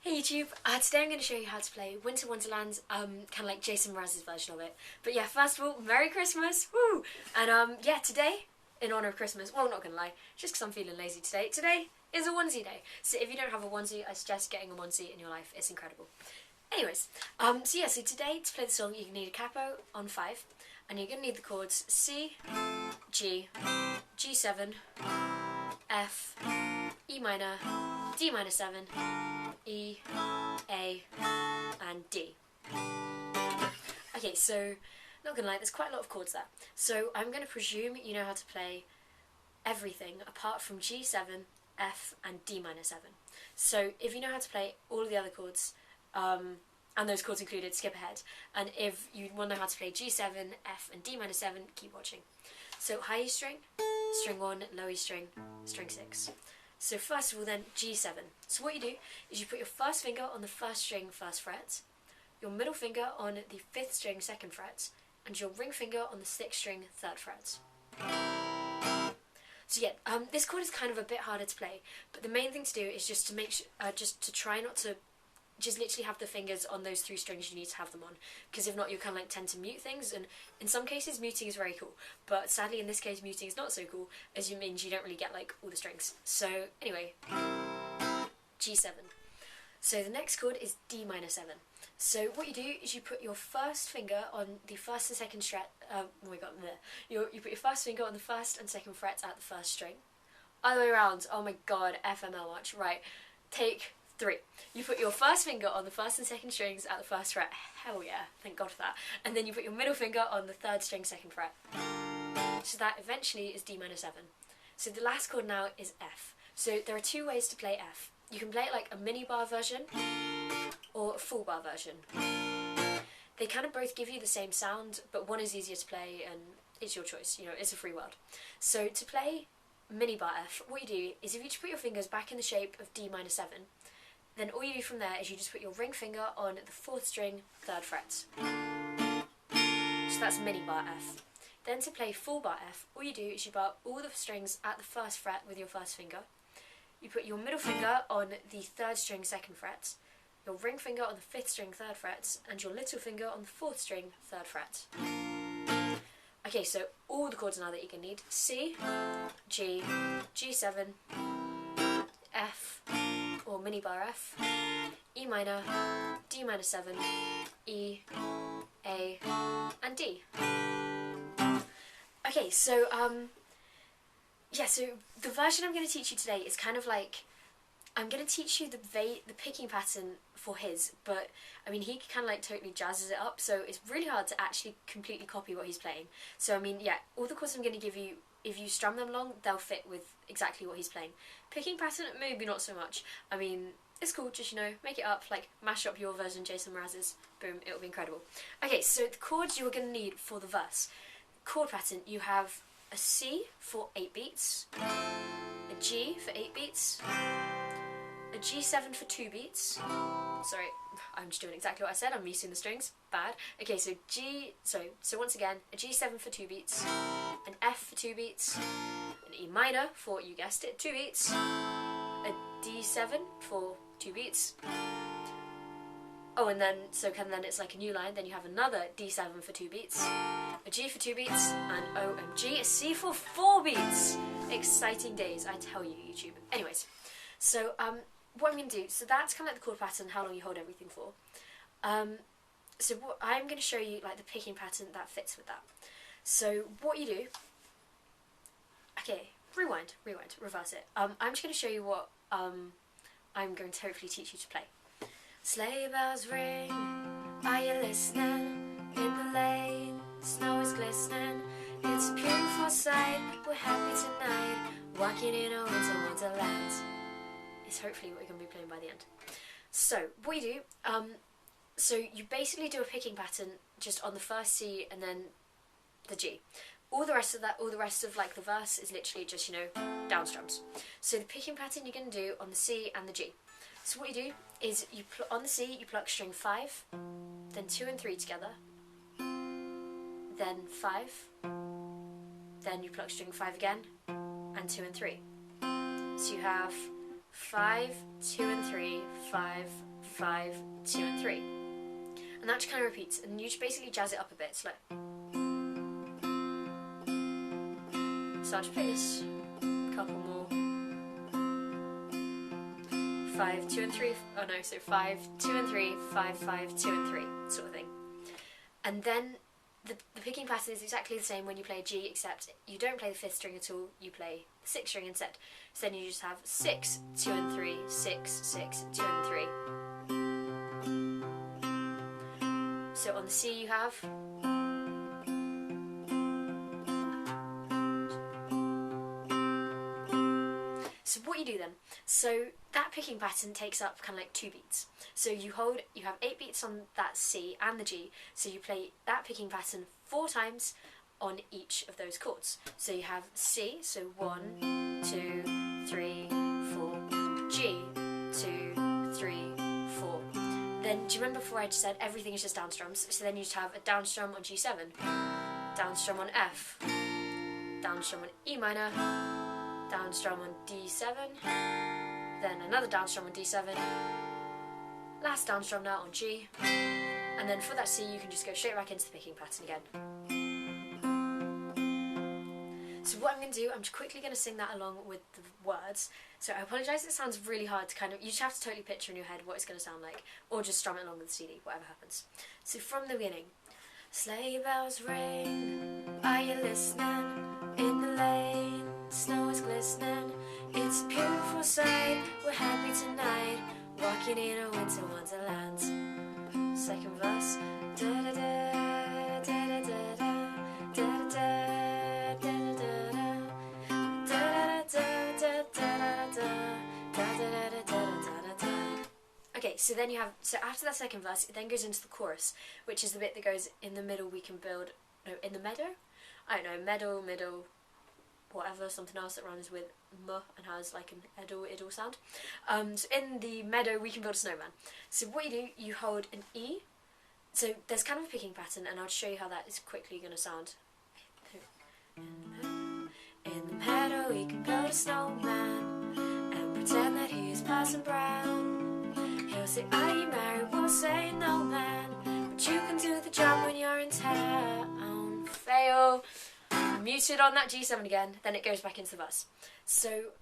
Hey YouTube, today I'm going to show you how to play Winter Wonderland, kind of like Jason Mraz's version of it. But yeah, first of all, Merry Christmas, woo! And yeah, today, in honour of Christmas, well, not going to lie, just because I'm feeling lazy today, today is a onesie day. So if you don't have a onesie, I suggest getting a onesie in your life, it's incredible. Anyways, so today, to play the song, you need a capo on 5, and you're going to need the chords C, G, G7, F, E minor, D minor 7, E, A, and D. Okay, so, not gonna lie, there's quite a lot of chords there. So I'm gonna presume you know how to play everything apart from G7, F, and D minor 7. So if you know how to play all of the other chords, and those chords included, skip ahead. And if you want to know how to play G7, F, and D minor 7, keep watching. So high E string, string 1, low E string, string 6. So first of all then, G7. So what you do is you put your first finger on the first string, first fret, your middle finger on the 5th string, 2nd fret, and your ring finger on the 6th string, 3rd fret. So yeah, this chord is kind of a bit harder to play, but the main thing to do is just to make sure, just to try not to just literally have the fingers on those 3 strings you need to have them on, because if not you kind of like tend to mute things, and in some cases muting is very cool, but sadly in this case muting is not so cool, as it means you don't really get like all the strings. So anyway, G7. So the next chord is D minor 7. So what you do is you put your first finger on the 1st and 2nd fret, you put your first finger on the 1st and 2nd frets at the 1st string. Other way around, oh my god, FML much, right, take 3. You put your first finger on the 1st and 2nd strings at the 1st fret. Hell yeah, thank God for that. And then you put your middle finger on the 3rd string, 2nd fret. So that eventually is D minor 7. So the last chord now is F. So there are 2 ways to play F. You can play it like a mini bar version or a full bar version. They kind of both give you the same sound, but one is easier to play and it's your choice, you know, it's a free world. So to play mini bar F, what you do is if you just put your fingers back in the shape of D minor 7, then all you do from there is you just put your ring finger on the 4th string, 3rd fret. So that's mini bar F. Then to play full bar F, all you do is you bar all the strings at the 1st fret with your 1st finger. You put your middle finger on the 3rd string, 2nd fret, your ring finger on the 5th string, 3rd fret, and your little finger on the 4th string, 3rd fret. Okay, so all the chords now that you're going to need: C, G, G7, F, or mini bar F, E minor, D minor 7, E, A, and D. Okay, so so the version I'm going to teach you today is kind of like, I'm going to teach you the picking pattern for his, but I mean he kind of like totally jazzes it up, so it's really hard to actually completely copy what he's playing. So I mean, yeah, all the chords I'm going to give you, if you strum them along, they'll fit with exactly what he's playing. Picking pattern, maybe not so much. I mean, it's cool, just, you know, make it up, like, mash up your version, Jason Mraz's, boom, it'll be incredible. Okay, so the chords you're going to need for the verse. Chord pattern, you have a C for 8 beats, a G for 8 beats, a G7 for 2 beats, sorry, I'm just doing exactly what I said, I'm missing the strings, bad. Okay, so so once again, a G7 for 2 beats, an F for 2 beats, an E minor for, you guessed it, 2 beats, a D7 for 2 beats, oh, and then, then it's like a new line, then you have another D7 for 2 beats, a G for 2 beats, and OMG, a C for 4 beats! Exciting days, I tell you, YouTube. Anyways, so, what I'm going to do, so that's kind of like the chord pattern, how long you hold everything for. So what I'm going to show you, like, the picking pattern that fits with that. So, what you do, okay, rewind, reverse it. I'm just going to show you what, I'm going to hopefully teach you to play. Sleigh bells ring, are you listening? In the lane, snow is glistening. It's a beautiful sight, we're happy tonight, walking in a winter wonderland. Is hopefully what you're going to be playing by the end. So, what you do, so you basically do a picking pattern just on the first C and then the G. All the rest of like the verse is literally just, you know, down strums. So the picking pattern you're going to do on the C and the G. So what you do is, on the C you pluck string 5, then 2 and 3 together, then 5, then you pluck string 5 again, and 2 and 3. So you have 5, 2 and 3, 5, 5, 2 and 3. And that just kind of repeats, and you just basically jazz it up a bit. It's like, so I'll just play this, couple more. 5, 2 and 3, oh no, so 5, 2 and 3, 5, 5, 2 and 3, sort of thing. And then the picking pattern is exactly the same when you play G, except you don't play the 5th string at all, you play the 6th string instead. So then you just have 6, 2 and 3, 6, 6, 2 and 3. So on the C you have so what you do then, so that picking pattern takes up kind of like 2 beats. So you have 8 beats on that C and the G, so you play that picking pattern 4 times on each of those chords. So you have C, so 1, 2, 3, 4, G, 2, 3, 4. Then do you remember before I just said everything is just down strums? So then you just have a down strum on G7, down strum on F, down strum on E minor, down strum on D7, then another down strum on D7, last down strum now on G, and then for that C you can just go straight back into the picking pattern again. So what I'm going to do, I'm just quickly going to sing that along with the words. So I apologise, it sounds really hard to kind of, you just have to totally picture in your head what it's going to sound like, or just strum it along with the CD, whatever happens. So from the beginning, sleigh bells ring, are you listening? In the lane, snow is glistening, it's a beautiful sight, we're happy tonight, walking in a winter wonderland. Second verse, da-da-da, da-da-da-da, da-da-da, da-da-da, okay, so then you have, so after that second verse, it then goes into the chorus, which is the bit that goes in the middle, we can build, no, in the meadow? I don't know, middle, whatever, something else that rhymes with m and has like an iddle sound. So in the meadow we can build a snowman. So what you do, you hold an E, so there's kind of a picking pattern, and I'll show you how that is quickly going to sound. In the meadow we can build a snowman and pretend that he is Parson Brown. He'll say, are you married? We'll say no, man, but you can do the job when you're in town. Fail. Muted on that G7 again, then it goes back into the verse. So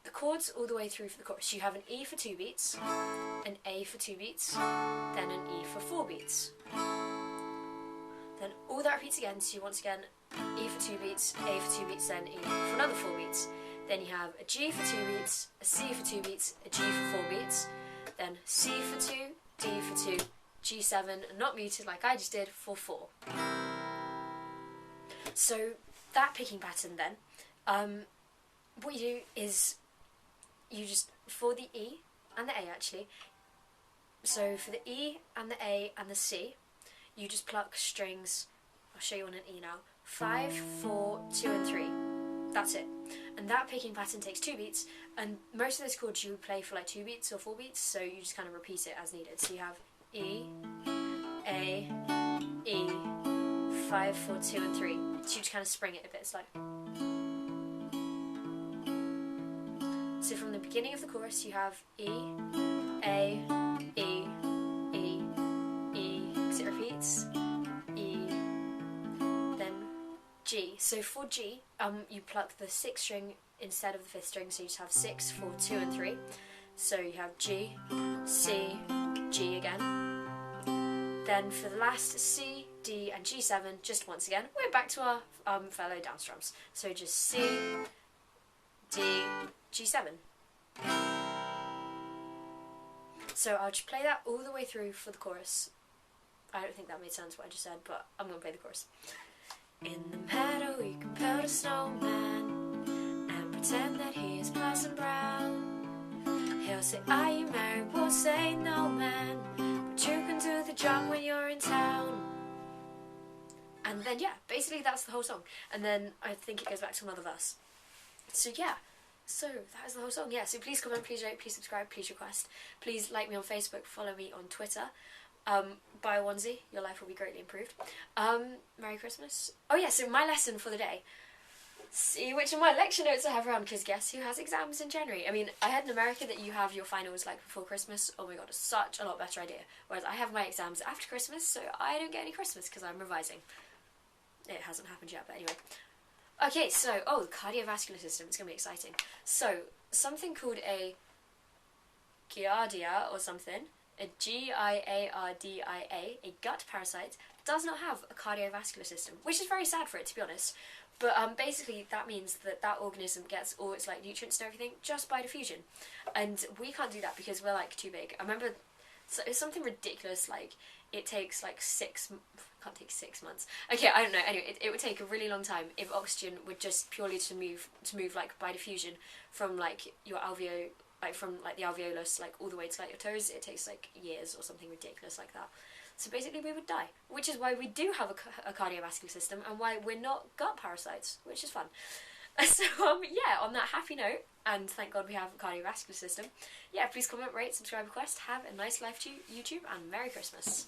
the chords all the way through for the chorus. You have an E for 2 beats, an A for 2 beats, then an E for 4 beats. Then all that repeats again, so once again, E for 2 beats, A for 2 beats, then E for another 4 beats. Then you have a G for 2 beats, a C for 2 beats, a G for 4 beats, then C for 2, D for 2, G7, not muted like I just did, for 4. So that picking pattern then, what you do is you just, for the E and the A actually, so for the E and the A and the C, you just pluck strings, I'll show you on an E now, 5, 4, 2 and 3, that's it. And that picking pattern takes 2 beats, and most of those chords you play for like 2 beats or 4 beats, so you just kind of repeat it as needed. So you have E, A, E, 5, 4, 2 and 3. So you just kind of spring it a bit, it's like. So from the beginning of the chorus you have E, A, E, E, E, because it repeats, E, then G. So for G, you pluck the 6th string instead of the 5th string, so you just have 6, 4, 2 and 3. So you have G, C, G again. Then for the last C, D and G7, just once again, we're back to our fellow down strums. So just C, D, G7. So I'll just play that all the way through for the chorus. I don't think that made sense what I just said, but I'm going to play the chorus. In the meadow we can build a snowman and pretend that he is Parson Brown. He'll say, are you married? We'll say no, man, but you can do the job when you're in town. And then yeah, basically that's the whole song. And then I think it goes back to another verse. So yeah, so that is the whole song. Yeah, so please comment, please rate, please subscribe, please request. Please like me on Facebook, follow me on Twitter. Buy a onesie, your life will be greatly improved. Merry Christmas. Oh yeah, so my lesson for the day. See which of my lecture notes I have around, because guess who has exams in January? I mean, I heard in America that you have your finals like before Christmas. Oh my god, it's such a lot better idea. Whereas I have my exams after Christmas, so I don't get any Christmas because I'm revising. It hasn't happened yet, but anyway. Okay, so, the cardiovascular system, it's going to be exciting. So, something called a Giardia or something, a Giardia, a gut parasite, does not have a cardiovascular system, which is very sad for it, to be honest. But basically that means that that organism gets all its like nutrients and everything just by diffusion, and we can't do that because we're like too big. I remember it's something ridiculous, like it takes like can't take 6 months. Okay, I don't know. Anyway, it would take a really long time if oxygen would just purely to move like by diffusion from like your from like the alveolus like all the way to like your toes. It takes like years or something ridiculous like that. So basically we would die, which is why we do have a cardiovascular system and why we're not gut parasites, which is fun. So yeah, on that happy note, and thank God we have a cardiovascular system, yeah, please comment, rate, subscribe, request, have a nice life to YouTube, and Merry Christmas.